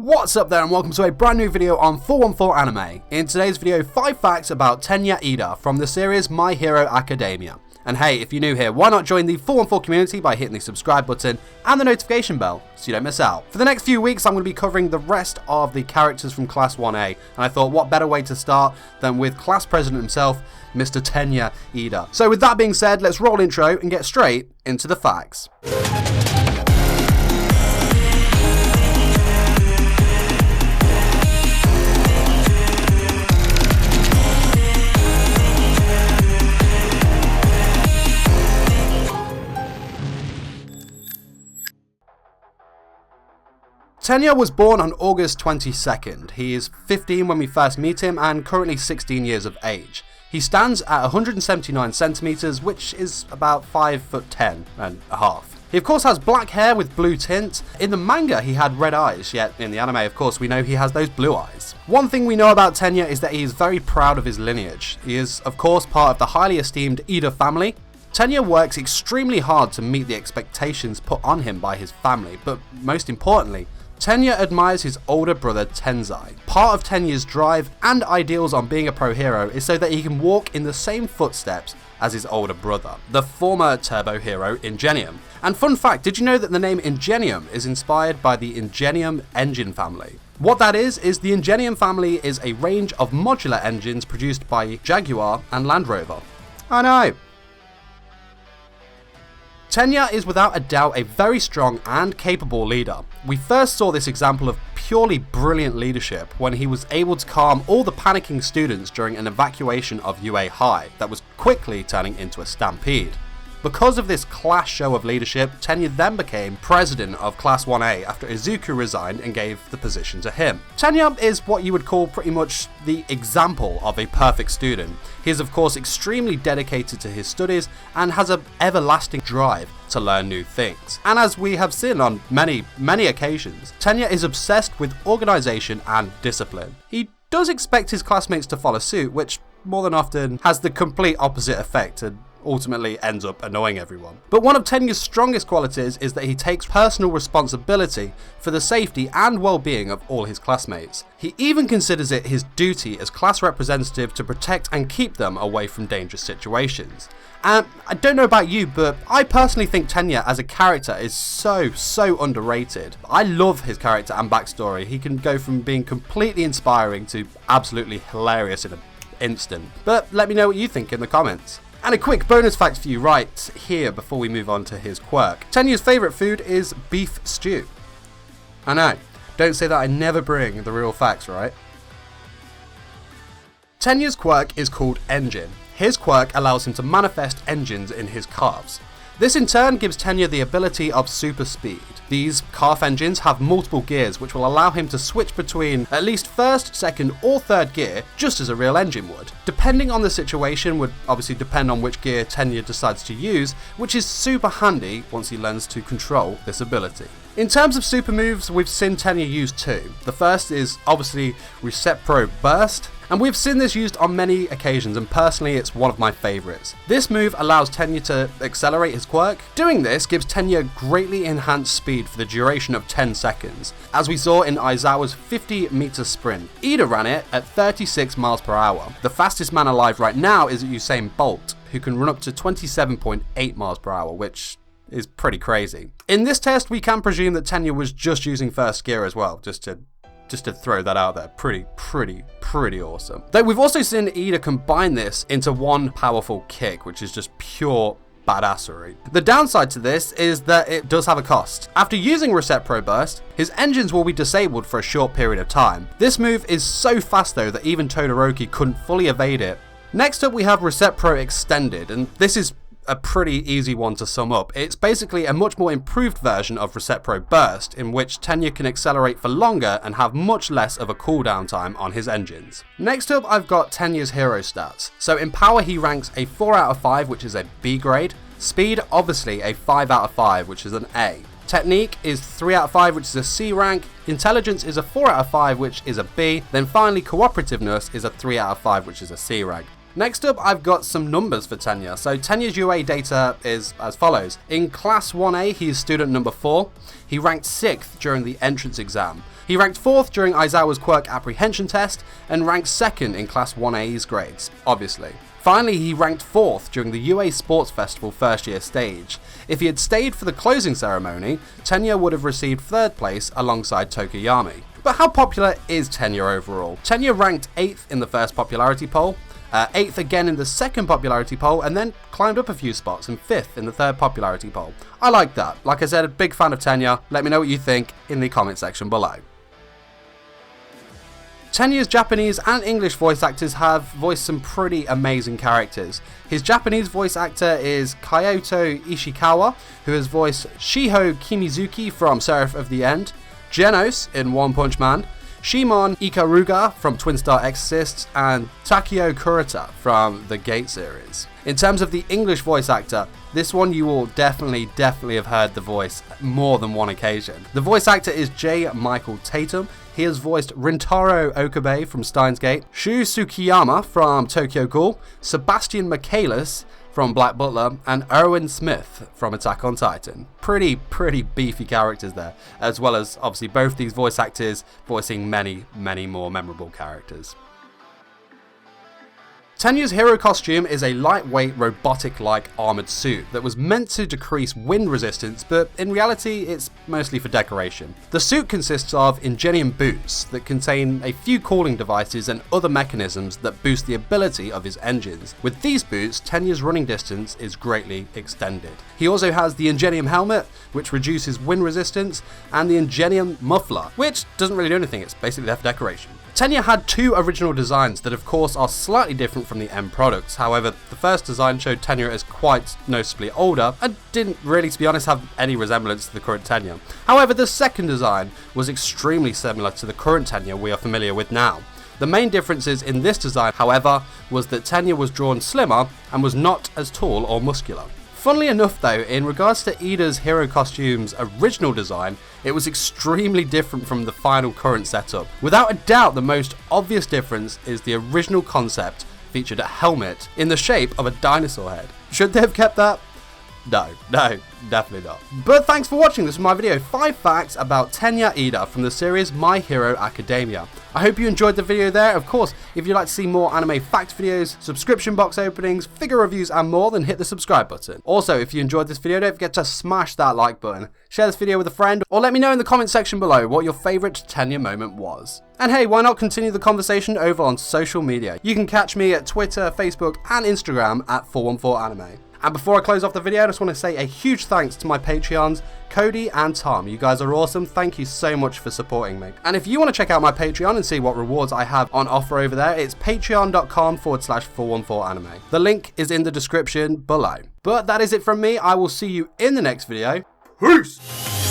What's up there and welcome to a brand new video on 414 Anime. In today's video, 5 facts about Tenya Iida from the series My Hero Academia. And hey, if you're new here, why not join the 414 community by hitting the subscribe button and the notification bell so you don't miss out. For the next few weeks, I'm going to be covering the rest of the characters from Class 1A, and I thought what better way to start than with class president himself, Mr. Tenya Iida. So with that being said, let's roll intro and get straight into the facts. Tenya was born on August 22nd. He is 15 when we first meet him and currently 16 years of age. He stands at 179 centimeters, which is about 5'10" and a half. He of course has black hair with blue tint. In the manga he had red eyes, yet in the anime of course we know he has those blue eyes. One thing we know about Tenya is that he is very proud of his lineage. He is of course part of the highly esteemed Iida family. Tenya works extremely hard to meet the expectations put on him by his family, but most importantly, Tenya admires his older brother Tenzai. Part of Tenya's drive and ideals on being a pro hero is so that he can walk in the same footsteps as his older brother, the former turbo hero Ingenium. And fun fact, did you know that the name Ingenium is inspired by the Ingenium engine family? What that is the Ingenium family is a range of modular engines produced by Jaguar and Land Rover. I know. Tenya is without a doubt a very strong and capable leader. We first saw this example of purely brilliant leadership when he was able to calm all the panicking students during an evacuation of UA High that was quickly turning into a stampede. Because of this class show of leadership, Tenya then became president of Class 1A after Izuku resigned and gave the position to him. Tenya is what you would call pretty much the example of a perfect student. He is of course extremely dedicated to his studies and has an everlasting drive to learn new things. And as we have seen on many occasions, Tenya is obsessed with organization and discipline. He does expect his classmates to follow suit, which more than often has the complete opposite effect and ultimately ends up annoying everyone. But one of Tenya's strongest qualities is that he takes personal responsibility for the safety and well-being of all his classmates. He even considers it his duty as class representative to protect and keep them away from dangerous situations. And I don't know about you, but I personally think Tenya as a character is so underrated. I love his character and backstory. He can go from being completely inspiring to absolutely hilarious in an instant. But let me know what you think in the comments. And a quick bonus fact for you right here before we move on to his quirk. Tenya's favourite food is beef stew. I know, don't say that I never bring the real facts, right? Tenya's quirk is called Engine. His quirk allows him to manifest engines in his calves. This in turn gives Tenya the ability of super speed. These calf engines have multiple gears which will allow him to switch between at least first, second or third gear just as a real engine would. Depending on the situation would obviously depend on which gear Tenya decides to use, which is super handy once he learns to control this ability. In terms of super moves, we've seen Tenya use two. The first is obviously Recepro Burst, and we've seen this used on many occasions, and personally it's one of my favourites. This move allows Tenya to accelerate his quirk. Doing this gives Tenya greatly enhanced speed for the duration of 10 seconds, as we saw in Aizawa's 50-meter sprint. Iida ran it at 36 miles per hour. The fastest man alive right now is Usain Bolt, who can run up to 27.8 miles per hour, which is pretty crazy. In this test, we can presume that Tenya was just using first gear as well, just to throw that out there. Pretty awesome. Though we've also seen Iida combine this into one powerful kick, which is just pure badassery. The downside to this is that it does have a cost. After using Recepro Burst, his engines will be disabled for a short period of time. This move is so fast though that even Todoroki couldn't fully evade it. Next up we have Recepro Extended, and this is a pretty easy one to sum up. It's basically a much more improved version of Recepro Burst, in which Tenya can accelerate for longer and have much less of a cooldown time on his engines. Next up I've got Tenya's hero stats. So in power he ranks a 4 out of 5, which is a B grade. Speed obviously a 5 out of 5, which is an A. Technique is 3 out of 5, which is a C rank. Intelligence is a 4 out of 5, which is a B. Then finally cooperativeness is a 3 out of 5, which is a C rank. Next up, I've got some numbers for Tenya. So Tenya's UA data is as follows. In Class 1A, he is student number 4. He ranked 6th during the entrance exam. He ranked 4th during Aizawa's quirk apprehension test, and ranked 2nd in Class 1A's grades, obviously. Finally, he ranked 4th during the UA Sports Festival first year stage. If he had stayed for the closing ceremony, Tenya would have received 3rd place alongside Tokuyami. But how popular is Tenya overall? Tenya ranked 8th in the first popularity poll, 8th again in the second popularity poll, and then climbed up a few spots and 5th in the third popularity poll. I like that. Like I said, a big fan of Tenya. Let me know what you think in the comment section below. Tenya's Japanese and English voice actors have voiced some pretty amazing characters. His Japanese voice actor is Kyoto Ishikawa, who has voiced Shiho Kimizuki from Seraph of the End, Genos in One Punch Man, Shimon Ikaruga from Twin Star Exorcists, and Takeo Kurata from the Gate series. In terms of the English voice actor, this one you will definitely have heard the voice more than one occasion. The voice actor is J. Michael Tatum. He has voiced Rintaro Okabe from Steins Gate, Shu Tsukiyama from Tokyo Ghoul, Sebastian Michaelis from Black Butler, and Erwin Smith from Attack on Titan. Pretty beefy characters there, as well as obviously both these voice actors voicing many more memorable characters. Tenya's hero costume is a lightweight, robotic-like armoured suit that was meant to decrease wind resistance, but in reality it's mostly for decoration. The suit consists of Ingenium boots that contain a few cooling devices and other mechanisms that boost the ability of his engines. With these boots, Tenya's running distance is greatly extended. He also has the Ingenium helmet, which reduces wind resistance, and the Ingenium muffler, which doesn't really do anything, it's basically there for decoration. Tenya had 2 original designs that of course are slightly different from the end products. However, the first design showed Tenya as quite noticeably older and didn't really, to be honest, have any resemblance to the current Tenya. However, the second design was extremely similar to the current Tenya we are familiar with now. The main differences in this design, however, was that Tenya was drawn slimmer and was not as tall or muscular. Funnily enough though, in regards to Iida's hero costume's original design, it was extremely different from the final current setup. Without a doubt, the most obvious difference is the original concept featured a helmet in the shape of a dinosaur head. Should they have kept that? No, definitely not. But thanks for watching. This was my video, 5 facts about Tenya Iida from the series My Hero Academia. I hope you enjoyed the video there. Of course, if you'd like to see more anime facts videos, subscription box openings, figure reviews and more, then hit the subscribe button. Also, if you enjoyed this video, don't forget to smash that like button, share this video with a friend, or let me know in the comment section below what your favourite Tenya moment was. And hey, why not continue the conversation over on social media? You can catch me at Twitter, Facebook and Instagram at 414anime. And before I close off the video, I just want to say a huge thanks to my Patreons, Cody and Tom. You guys are awesome. Thank you so much for supporting me. And if you want to check out my Patreon and see what rewards I have on offer over there, it's patreon.com/414anime. The link is in the description below. But that is it from me. I will see you in the next video. Peace!